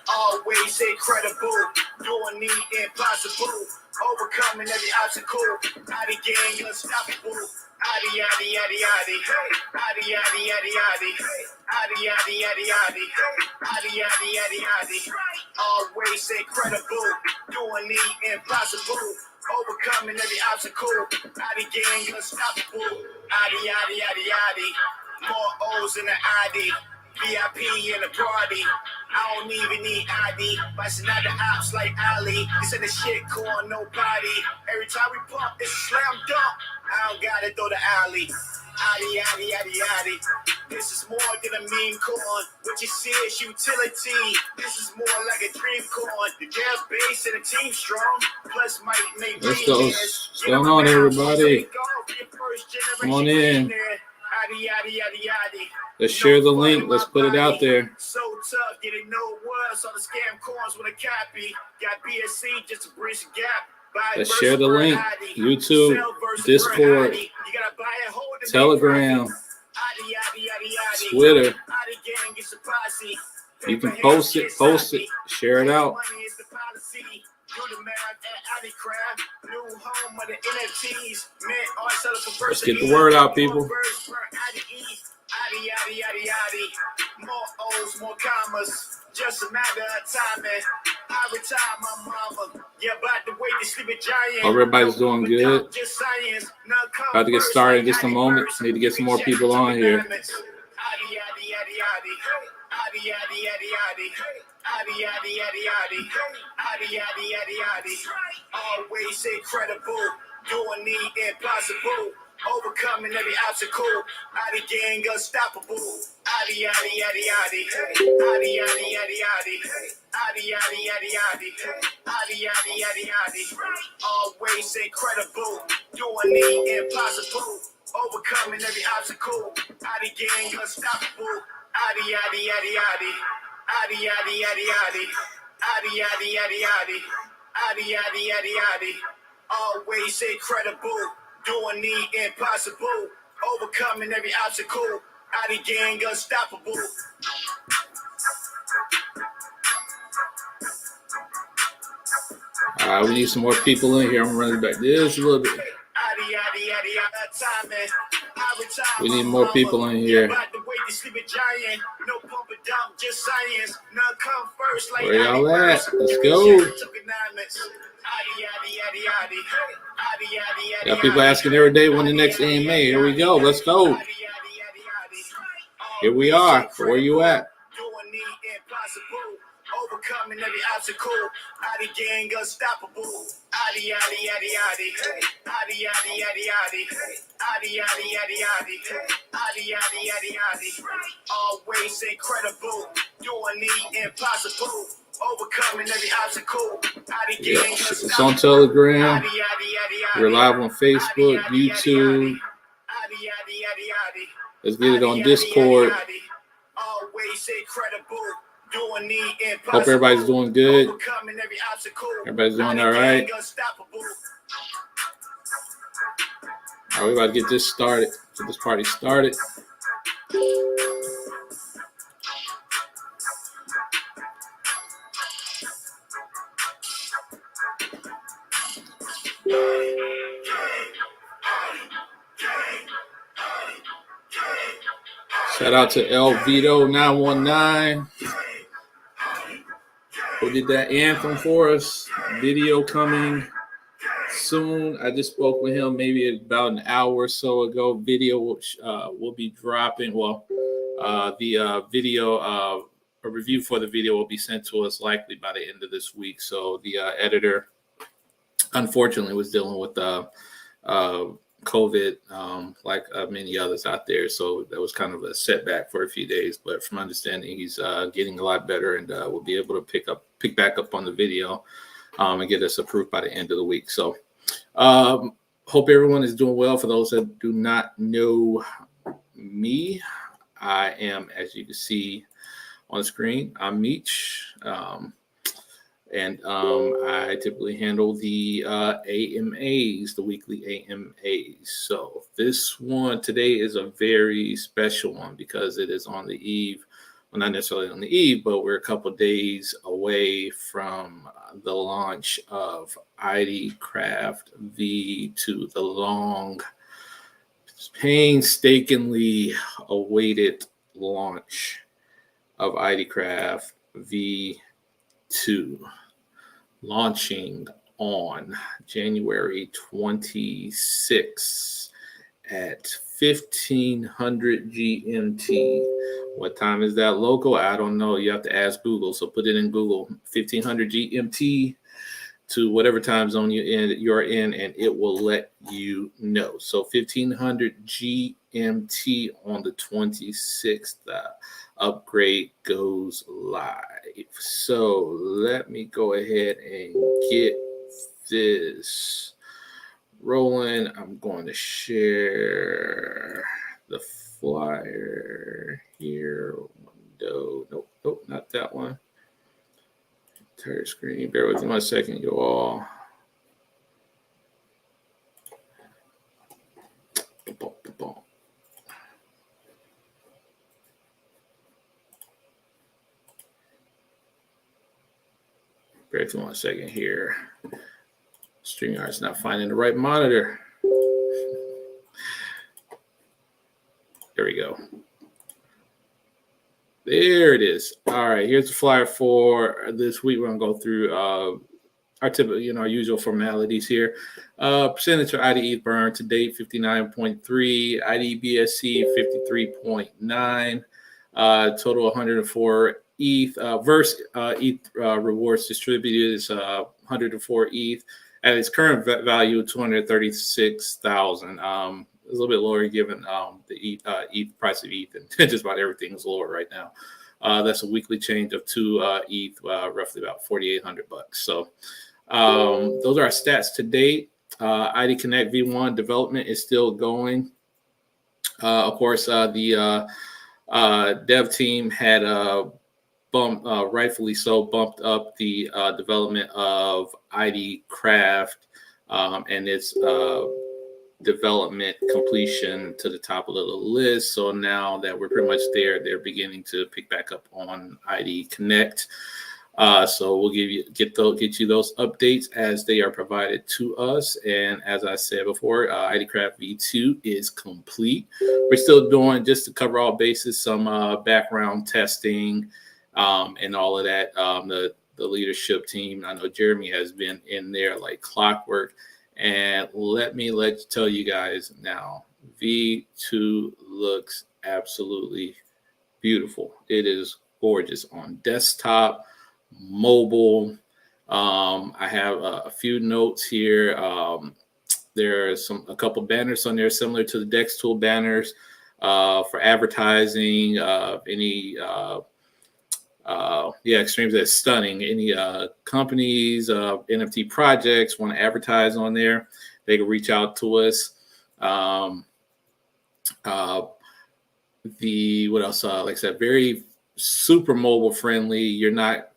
Always incredible, doing the impossible, overcoming every obstacle. Aidi gang unstoppable. Aidi, Aidi, Aidi, Aidi, Aidi, Aidi, Aidi, Aidi, Aidi, Aidi, Aidi, Aidi, Aidi, Aidi, Aidi, Aidi. Always incredible, doing the impossible, overcoming every obstacle. Aidi gang unstoppable. Aidi, Aidi, Aidi, Aidi. More O's in the Aidi. VIP in the party. I don't even need ID. Busting out the ops like Ali. They said the shit cool on nobody. Every time we pump, it's a slam dunk. I don't gotta throw the alley. Aidi, Aidi, Aidi, Aidi. This is more than a meme corn. What you see is utility. This is more like a dream corn. The gas base and the team strong. Plus might make let's go. What's going on, everybody? Come on in. Let's share the link. Let's put it out there. So tough, getting no words on the scam coins with a copy. Got BSC just to bridge the gap. Let's share the link. YouTube, Discord, Telegram, Twitter. You can post it, share it out. Let's get the word out, people. More O's, more commas. Just a matter of timing. I retire my mama. Yeah, about the way to sleep a giant. Hope everybody's doing good. About to get started in just a moment. Need to get some more people on here. Always incredible, doing the impossible, overcoming every obstacle. Aidi gang unstoppable. Aidi, Aidi, Aidi, Aidi, Aidi, Aidi, Aidi, Aidi, Aidi, Aidi, Aidi, Aidi, Aidi, Aidi, Aidi, Aidi. Always incredible, doing the impossible, overcoming every obstacle. Aidi gang unstoppable. Aidi, Aidi, Aidi, Aidi, Aidi, Aidi, Aidi, Aidi, Aidi, Aidi, Aidi, Aidi, Aidi, Aidi, Aidi, Aidi. Always incredible, doing the impossible, overcoming every obstacle. Aidi gang unstoppable. All right, we need some more people in here. I'm running back this a little bit. We need more people in here. Where y'all at? Let's go. Got people asking every day when the next AMA. Here we go. Let's go. Here we are. Where you at? Overcoming every obstacle. Aidi gang unstoppable. Aidi, Aidi, Aidi, Aidi, Aidi, Aidi, Aidi, Aidi, Aidi, Aidi, Aidi, Aidi, Aidi, Aidi, Aidi, Aidi. Always incredible, doing the impossible, overcoming every obstacle. Aidi gang unstoppable. It's on Telegram. We're live on Facebook, YouTube. Let's get it on Discord. Always incredible. Hope everybody's doing good. Everybody's doing all right. All right, we're about to get this started. Get this party started. Shout out to El Vito 919. Who did that anthem for us? Video coming soon. I just spoke with him maybe about an hour or so ago. Video will be dropping. Well, the video, a review for the video will be sent to us likely by the end of this week. So the editor, unfortunately, was dealing with COVID, like many others out there. So that was kind of a setback for a few days. But from understanding, he's getting a lot better, and we'll be able to pick back up on the video and get us approved by the end of the week. So hope everyone is doing well. For those that do not know me, I am, as you can see on the screen. I'm Meech. And I typically handle the AMAs, the weekly AMAs. So this one today is a very special one because it is on the eve, well, not necessarily on the eve, but we're a couple of days away from the launch of Aidicraft V2, the long, painstakingly awaited launch of Aidicraft V2, launching on January 26th at 1500 GMT. What time is that local? I don't know. You have to ask Google. So put it in Google, 1500 GMT to whatever time zone you're in, and it will let you know. So 1500 GMT on the 26th. Upgrade goes live. So let me go ahead and get this rolling. I'm going to share the flyer here. Window. Nope, not that one. Entire screen. Bear with me 1 second, you all. Bear with me 1 second here. StreamYard's not finding the right monitor. There we go. There it is. All right, here's the flyer for this week. We're gonna go through our typical, our usual formalities here. Percentage of Aidi ETH burn to date 59.3, Aidi BSC 53.9, total 104 ETH. Verse ETH rewards distributed is 104 ETH at its current value of 236,000. A little bit lower given the ETH price of ETH, and just about everything is lower right now. That's a weekly change of 2 ETH, roughly about 4,800 bucks. So those are our stats to date. Aidi Connect V1 development is still going. Of course, the dev team had rightfully so, bumped up the development of Aidicraft and its development completion to the top of the list. So now that we're pretty much there, they're beginning to pick back up on Aidi Connect. So we'll get you those updates as they are provided to us. And as I said before, Aidicraft V2 is complete. We're still doing, just to cover all bases, some background testing and all of that. The leadership team, I know Jeremy has been in there like clockwork. And let me tell you guys now, V2 looks absolutely beautiful. It is gorgeous on desktop, mobile. I have a few notes here. There are a couple banners on there similar to the Dex Tool banners for advertising. Extremes that's stunning. Any companies, NFT projects want to advertise on there, they can reach out to us. What else? Like I said, very super mobile friendly. You do not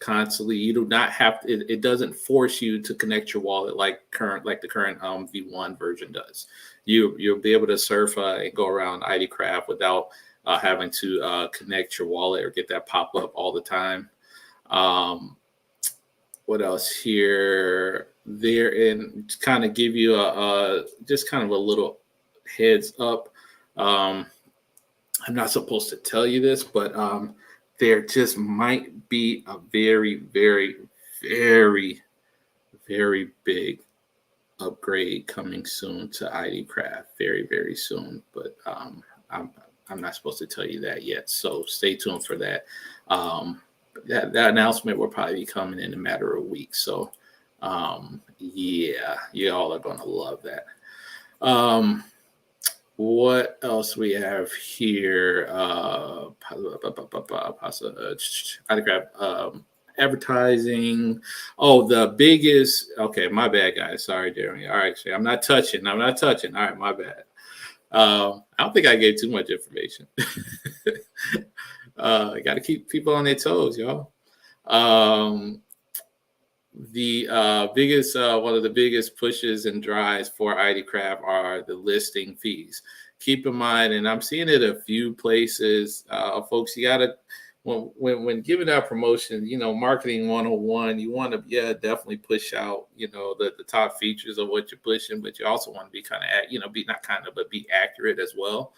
have to, it doesn't force you to connect your wallet like the current V1 version does. You'll be able to surf and go around Aidicraft without having to connect your wallet or get that pop up all the time. What else here? There, and to kind of give you just kind of a little heads up. I'm not supposed to tell you this, but there just might be a very, very, very, very big upgrade coming soon to Aidicraft. Very, very soon, but I'm not supposed to tell you that yet, so stay tuned for that. That announcement will probably be coming in a matter of weeks. So, yeah, you all are going to love that. What else we have here? Aidicraft advertising. Oh, the biggest. Okay, my bad, guys. Sorry, Jeremy. All right, I'm not touching. All right, my bad. I don't think I gave too much information. Got to keep people on their toes, y'all. The biggest, one of the biggest pushes and drives for Aidicraft are the listing fees. Keep in mind, and I'm seeing it a few places, folks. You gotta when giving out promotion, marketing 101, you want to definitely push out the top features of what you're pushing, but you also want to be kind of be not kind of but be accurate as well.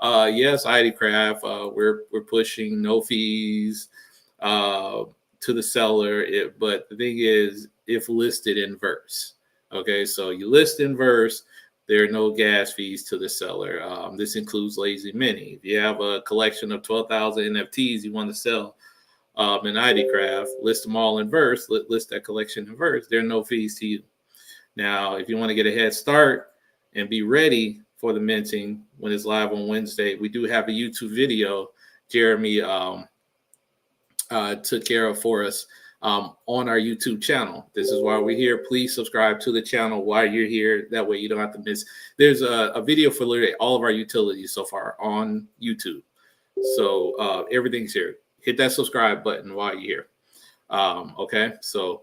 Yes, Aidicraft, we're pushing no fees to the seller, but the thing is, if listed in verse, okay, so you list in verse, there are no gas fees to the seller. This includes Lazy Mini. If you have a collection of 12,000 NFTs you want to sell in Aidicraft, list them all in verse, list that collection in verse, there are no fees to you. Now, if you want to get a head start and be ready for the minting when it's live on Wednesday, we do have a YouTube video Jeremy took care of for us on our YouTube channel. This is why we're here. Please subscribe to the channel while you're here. That way you don't have to miss. There's a video for literally all of our utilities so far on YouTube. So everything's here. Hit that subscribe button while you're here. Okay, so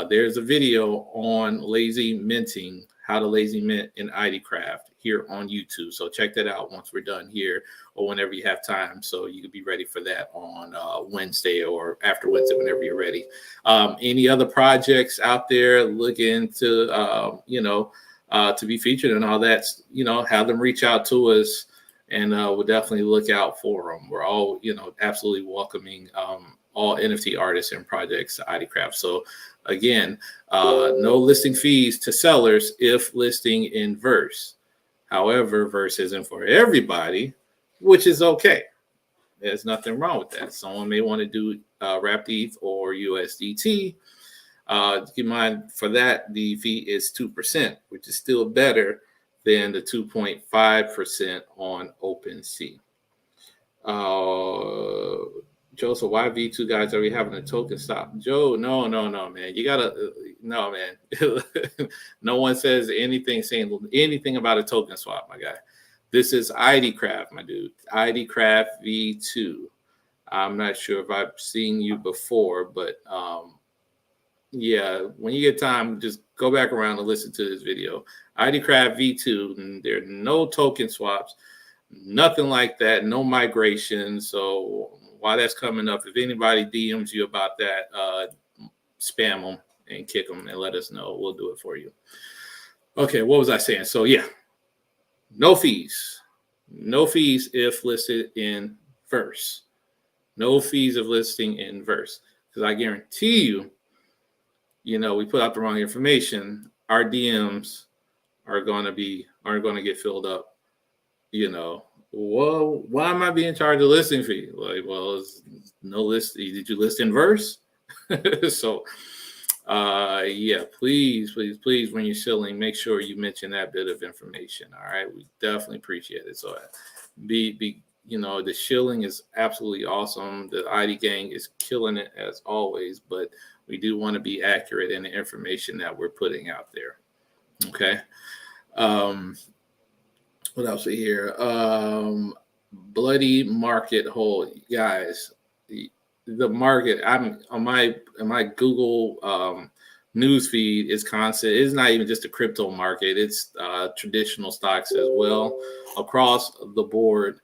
there's a video on lazy minting, how to lazy mint in Aidicraft here on YouTube. So check that out once we're done here or whenever you have time. So you can be ready for that on Wednesday or after Wednesday, whenever you're ready. Any other projects out there looking to, to be featured and all that, have them reach out to us and we'll definitely look out for them. We're all, absolutely welcoming all NFT artists and projects to Aidicraft. So again, no listing fees to sellers if listing in verse. However, verse isn't for everybody, which is okay. There's nothing wrong with that. Someone may want to do wrapped ETH or USDT. Keep in mind, for that, the fee is 2%, which is still better than the 2.5% on OpenSea. Joe, so why V2 guys are we having a token stop? Joe, no, man. You gotta, no, man. No one says anything saying anything about a token swap, my guy. This is Aidicraft, my dude. Aidicraft V2. I'm not sure if I've seen you before, but yeah, when you get time, just go back around and listen to this video. Aidicraft V2, and there are no token swaps, nothing like that, no migration. So while that's coming up, if anybody DMs you about that, spam them and kick them and let us know. We'll do it for you. Okay, what was I saying? So yeah, no fees. No fees if listed in verse. No fees of listing in verse. Because I guarantee you, we put out the wrong information. Our DMs are going to get filled up. Well, why am I being charged a listing fee? Like, well, it's no list. Did you list in verse? So, yeah, please, when you're shilling, make sure you mention that bit of information. All right, we definitely appreciate it. So, the shilling is absolutely awesome. The Aidi gang is killing it as always, but we do want to be accurate in the information that we're putting out there. Okay. What else we hear? Bloody market hole, guys. The market. I'm on my Google news feed is constant. It's not even just a crypto market. It's traditional stocks as well across the board.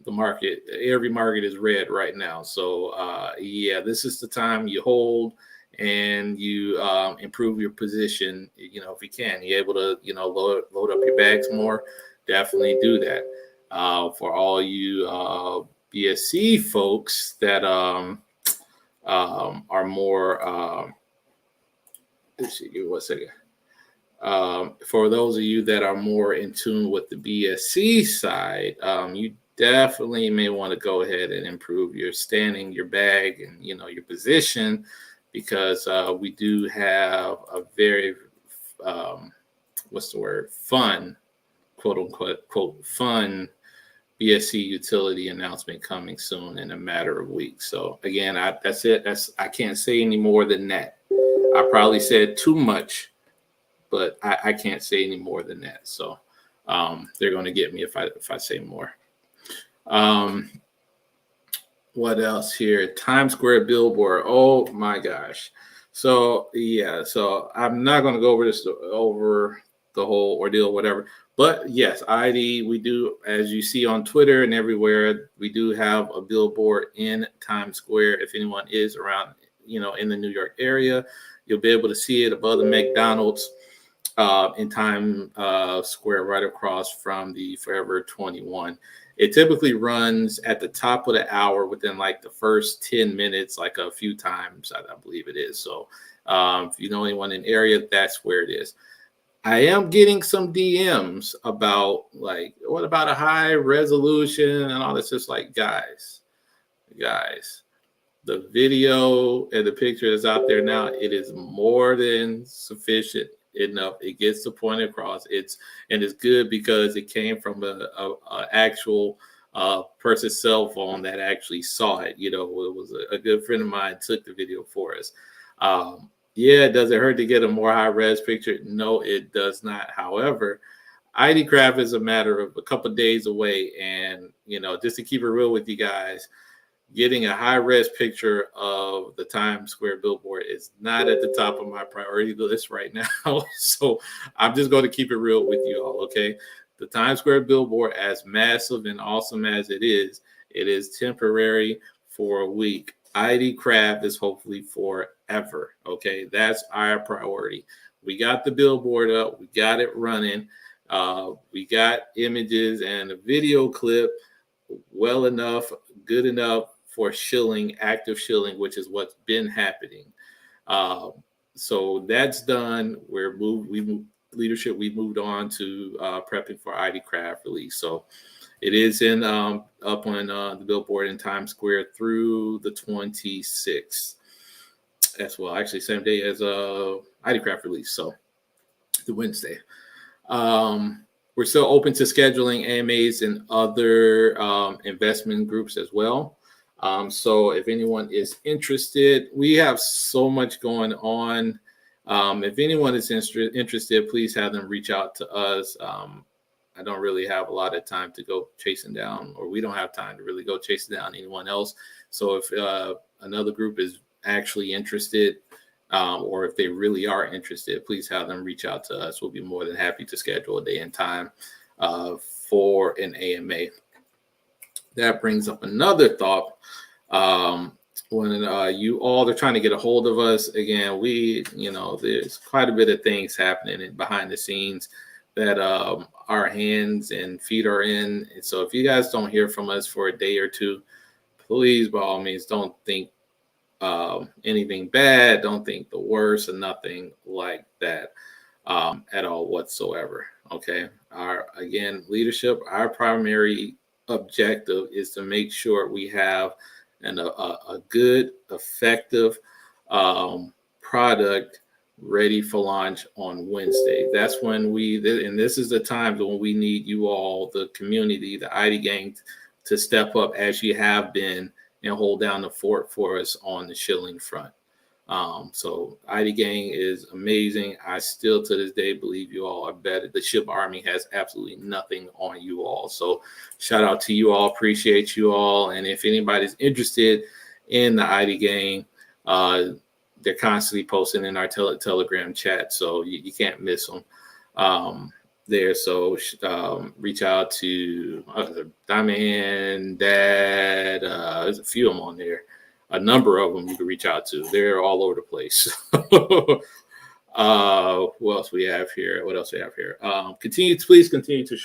The market, every market is red right now. So yeah, this is the time you hold and you improve your position. If you can, you're able to load up your bags more. Definitely do that. For all you BSC folks that are more let's see, give me 1 second. For those of you that are more in tune with the BSC side, you definitely may want to go ahead and improve your standing, your bag, and your position, because we do have a very fun, quote unquote, fun BSC utility announcement coming soon in a matter of weeks. So again, that's it. I can't say any more than that. I probably said too much, but I can't say any more than that. So they're going to get me if I say more. What else here? Times Square billboard. Oh my gosh. So yeah, so I'm not going to go over the whole ordeal, whatever. But yes, ID, we do, as you see on Twitter and everywhere, we do have a billboard in Times Square. If anyone is around, in the New York area, you'll be able to see it above the McDonald's in Times Square, right across from the Forever 21. It typically runs at the top of the hour within like the first 10 minutes, like a few times, I believe it is. So if you know anyone in the area, that's where it is. I am getting some DMs about like, what about a high resolution and all this? Just like, guys, the video and the picture that's out there now, it is more than sufficient enough. It gets the point across. It's good because it came from a actual person's cell phone that actually saw it. It was a good friend of mine took the video for us. Yeah, does it hurt to get a more high res picture? No, it does not. However, Aidicraft is a matter of a couple of days away, and just to keep it real with you guys, getting a high res picture of the Times Square billboard is not at the top of my priority list right now. So I'm just going to keep it real with you all. Okay. The Times Square billboard, as massive and awesome as it is temporary for a week. Aidicraft is hopefully forever. Okay. That's our priority. We got the billboard up. We got it running. We got images and a video clip well enough, good enough for active shilling, which is what's been happening. So that's done. We moved leadership. We moved on to prepping for Aidicraft release. So it is up on the billboard in Times Square through the 26th as well. Actually, same day as Aidicraft release. So the Wednesday. We're still open to scheduling AMAs and other investment groups as well. So if anyone is interested, we have so much going on. If anyone is interested, please have them reach out to us. I don't really have a lot of time to go chasing down, or we don't have time to really go chasing down anyone else. So if another group is actually interested, or if they really are interested, please have them reach out to us. We'll be more than happy to schedule a day and time for an AMA. That brings up another thought. When you all are trying to get a hold of us, again, there's quite a bit of things happening behind the scenes that our hands and feet are in. And so if you guys don't hear from us for a day or two, please, by all means, don't think anything bad. Don't think the worst, or nothing like that at all whatsoever. Okay. Our leadership, our primary objective is to make sure we have a good, effective product ready for launch on Wednesday. That's when and this is the time when we need you all, the community, the Aidi gang, to step up as you have been and hold down the fort for us on the shilling front. So Aidi gang is amazing. I still to this day believe you all are better. The ship army has absolutely nothing on you all. So shout out to you all. Appreciate you all. And if anybody's interested in the Aidi gang, they're constantly posting in our Telegram chat. So you can't miss them there. So reach out to Diamond, Dad. There's a few of them on there. A number of them you can reach out to. They're all over the place. Who else we have here? What else we have here? Please continue to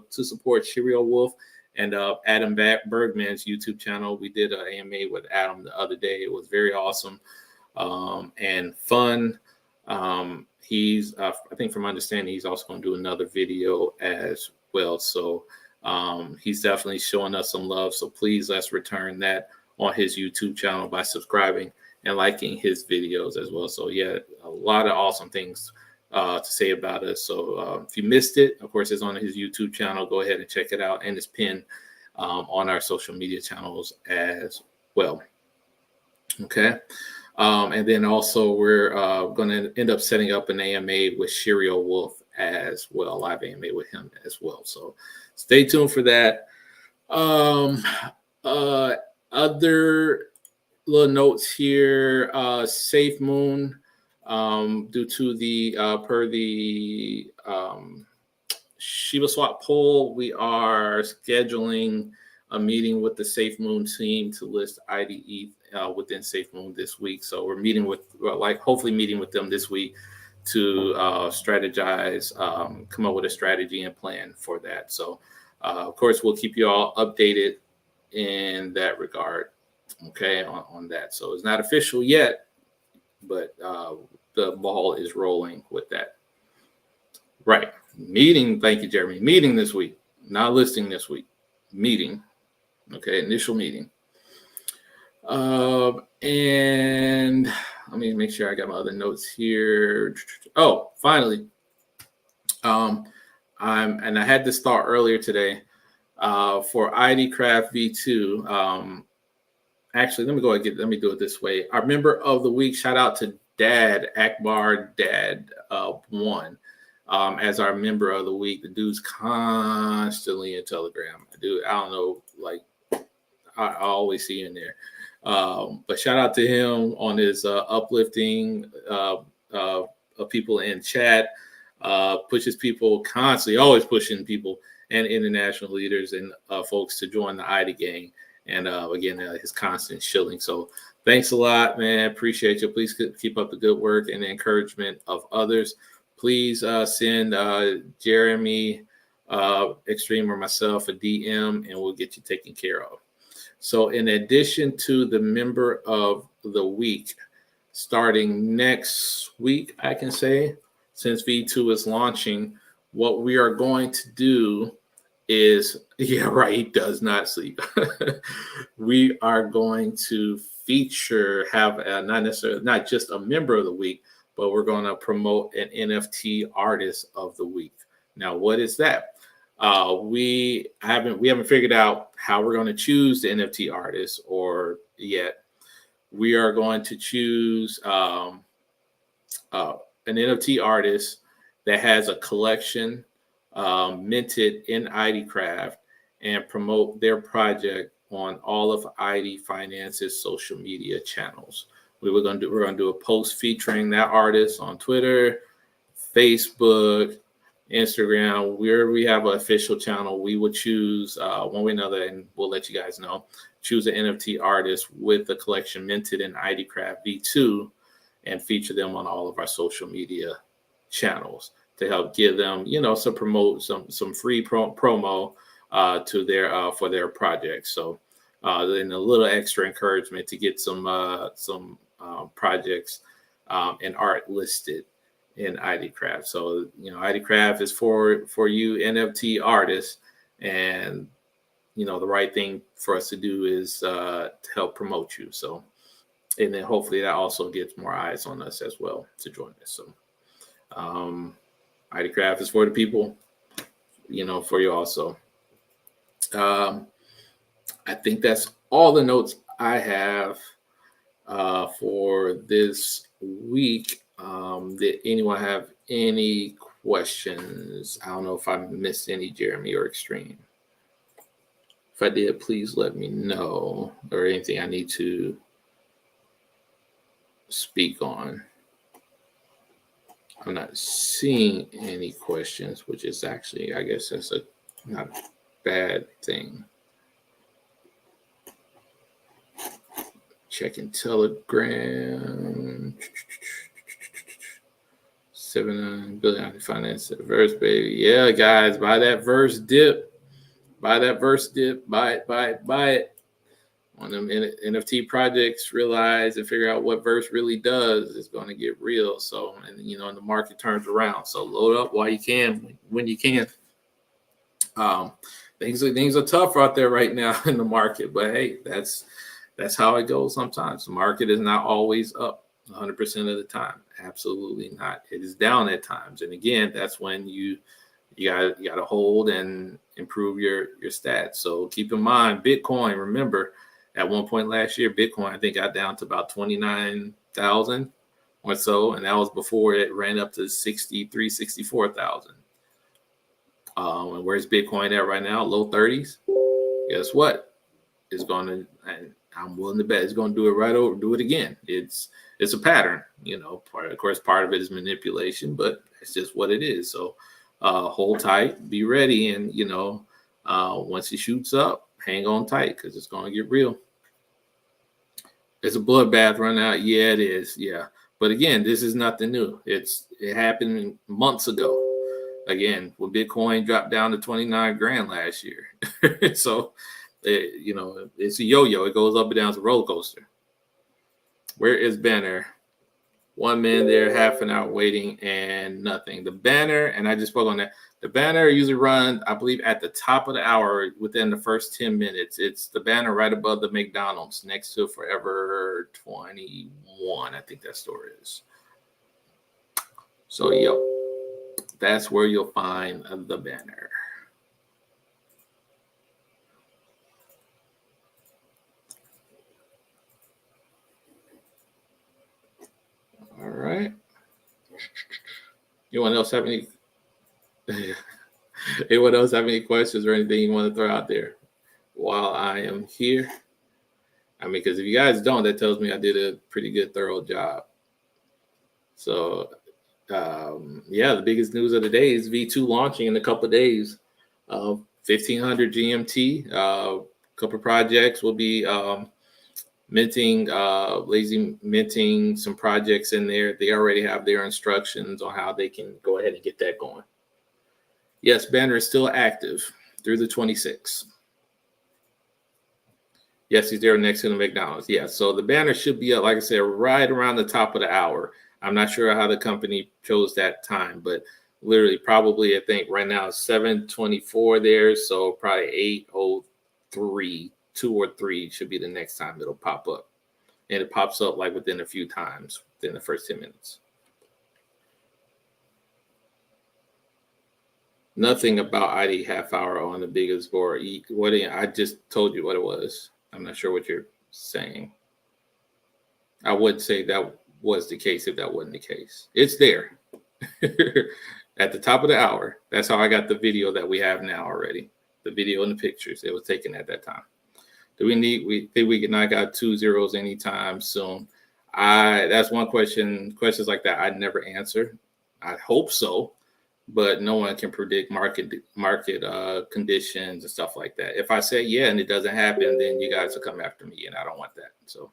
support Cheerio Wolf and Adam Bergman's YouTube channel. We did an AMA with Adam the other day. It was very awesome and fun. He's, I think from my understanding, he's also going to do another video as well. So he's definitely showing us some love. So please, let's return that on his YouTube channel by subscribing and liking his videos as well. So yeah, a lot of awesome things to say about us. So if you missed it, of course, it's on his YouTube channel. Go ahead and check it out, and it's pinned on our social media channels as well. Okay. And then also we're going to end up setting up an AMA with Cheerio Wolf as well, live AMA with him as well. So stay tuned for that. Other little notes here, Safe Moon, due to the per the Shiba Swap poll, we are scheduling a meeting with the Safe Moon team to list IDE within Safe Moon this week. So we're meeting with, hopefully meeting with them this week to strategize, come up with a strategy and plan for that. So of course, we'll keep you all updated in that regard. Okay, on that. So it's not official yet, but the ball is rolling with that. Right. Meeting. Thank you, Jeremy. Meeting this week, not listing this week. Meeting. Okay. Initial meeting. And let me make sure I got my other notes here. Oh, finally. I had this thought earlier today for Aidicraft V2. Actually, let me do it this way. Our member of the week, shout out to Dad Akbar Dad 1 as our member of the week. The dude's constantly in Telegram. I don't know, like I always see in there. But shout out to him on his uplifting of people in chat. Pushes people constantly, always pushing people and international leaders and folks to join the Aidi gang. And again, his constant shilling. So thanks a lot, man. Appreciate you. Please keep up the good work and the encouragement of others. Please send Jeremy Extreme or myself a DM and we'll get you taken care of. So in addition to the member of the week, starting next week, I can say, since V2 is launching, what we are going to do is, yeah, right, he does not sleep. We are going to not just a member of the week, but we're going to promote an NFT artist of the week. Now, what is that? We haven't figured out how we're going to choose the NFT artist or yet. We are going to choose an NFT artist that has a collection minted in Aidicraft and promote their project on all of Aidi Finance's social media channels. We're going to do a post featuring that artist on Twitter, Facebook, Instagram. Where we have an official channel, we will choose one way or another, and we'll let you guys know. Choose an NFT artist with the collection minted in Aidicraft V2 and feature them on all of our social media channels to help give them, some free promo to their for their projects. So then a little extra encouragement to get some projects and art listed in Aidicraft. So Aidicraft is for you NFT artists, and the right thing for us to do is to help promote you. So, and then hopefully that also gets more eyes on us as well to join us. So Aidicraft is for the people, for you also. I think that's all the notes I have for this week. Did anyone have any questions? I don't know if I missed any, Jeremy or Extreme. If I did, please let me know, or anything I need to speak on. I'm not seeing any questions, which is actually, I guess that's not a bad thing. Checking Telegram. 7 billion finance the verse, baby. Yeah, guys, buy that verse dip. Buy that verse dip. Buy it. When them NFT projects realize and figure out what verse really does, it's going to get real. So, and the market turns around. So load up while you can, when you can. Things are tough out there right now in the market, but hey, that's how it goes sometimes. The market is not always up 100% of the time. Absolutely not. It is down at times. And again, that's when you got to hold and improve your stats. So keep in mind, Bitcoin, remember, at one point last year, Bitcoin, I think, got down to about 29,000 or so. And that was before it ran up to 63, 64,000. And where's Bitcoin at right now? Low 30s. Guess what? It's going to, and I'm willing to bet it's going to do it right over, do it again. It's a pattern, you know. Of course, part of it is manipulation, but it's just what it is. So hold tight, be ready, and you know, once he shoots up, hang on tight because it's going to get real. It's a bloodbath run out. Yeah, it is. Yeah, but again, this is nothing new. It happened months ago. Again, when Bitcoin dropped down to 29 grand last year, so. You know, it's a yo-yo. It goes up and down. It's a roller coaster. Where is banner? 1 minute there, half an hour waiting, and nothing. The banner, and I just spoke on that. The banner usually runs, I believe, at the top of the hour within the first 10 minutes. It's the banner right above the McDonald's next to Forever 21. I think that store is. So, that's where you'll find the banner. All right. Anyone else have any questions or anything you want to throw out there while I am here? I mean, because if you guys don't, that tells me I did a pretty good, thorough job. So, the biggest news of the day is V2 launching in a couple of days. 1500 GMT. A couple of projects will be minting some projects in there. They already have their instructions on how they can go ahead and get that going. Yes, banner is still active through the 26th. Yes, he's there next to the McDonald's. Yeah, so the banner should be up, like I said, right around the top of the hour. I'm not sure how the company chose that time, but literally probably I think right now it's 7:24 there, so probably 8:03. 2 or 3 should be the next time it'll pop up. And it pops up like within a few times within the first 10 minutes. Nothing about Aidi half hour on the biggest board. I just told you what it was. I'm not sure what you're saying. I would say that was the case if that wasn't the case. It's there at the top of the hour. That's how I got the video that we have now already. The video and the pictures. It was taken at that time. We think we can knock out 2 zeros anytime soon? That's one question. Questions like that I never answer. I hope so, but no one can predict market conditions and stuff like that. If I say yeah and it doesn't happen, then you guys will come after me, and I don't want that. So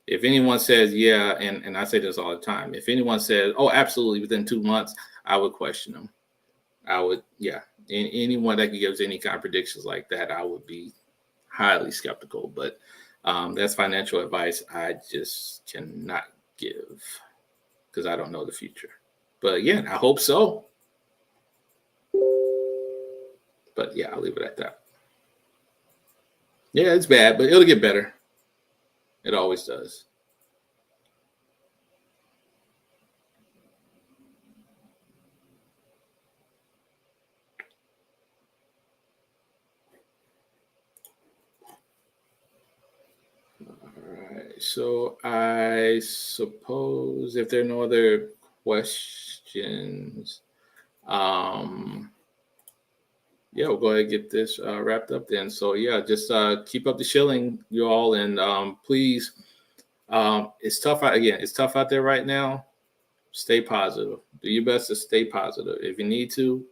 if anyone says yeah, and I say this all the time, if anyone says, oh, absolutely, within 2 months, I would question them. I would, yeah. Anyone that gives any kind of predictions like that, I would be highly skeptical, but that's financial advice I just cannot give because I don't know the future. But again, I hope so. But yeah, I'll leave it at that. Yeah, it's bad, but it'll get better. It always does. So I suppose if there are no other questions, we'll go ahead and get this wrapped up then. So yeah, just keep up the shilling, you all, and please, it's tough out again. It's tough out there right now. Stay positive. Do your best to stay positive. If you need to,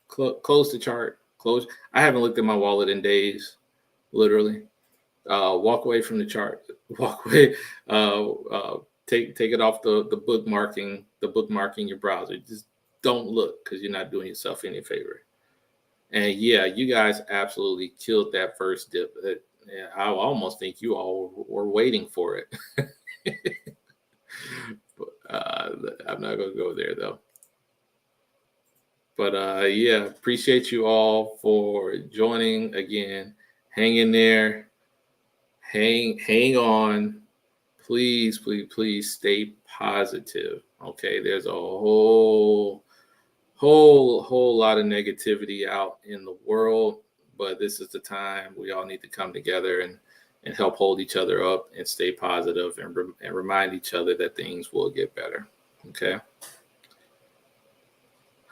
close the chart. Close. I haven't looked at my wallet in days, literally. Walk away from the chart. Walk away. Take it off the bookmarking your browser. Just don't look because you're not doing yourself any favor. And yeah, you guys absolutely killed that first dip. I almost think you all were waiting for it. But, I'm not gonna go there though. But appreciate you all for joining again. Hang in there. Hang on. Please stay positive. Okay, there's a whole lot of negativity out in the world, but this is the time we all need to come together and help hold each other up and stay positive and remind each other that things will get better. Okay.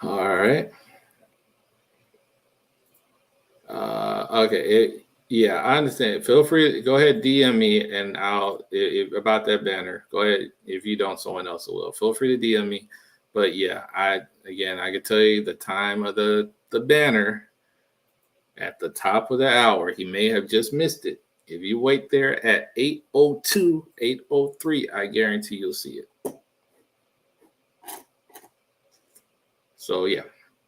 All right. Okay. Yeah, I understand. Feel free to go ahead, DM me, and I'll if about that banner. Go ahead. If you don't, someone else will. Feel free to DM me. But yeah, I can tell you the time of the banner at the top of the hour. He may have just missed it. If you wait there at 8:02, 8:03, I guarantee you'll see it. So yeah,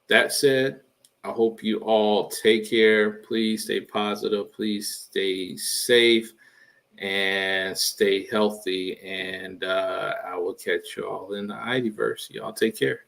that said, I hope you all take care. Please stay positive. Please stay safe and stay healthy. And I will catch you all in the Idiverse. Y'all take care.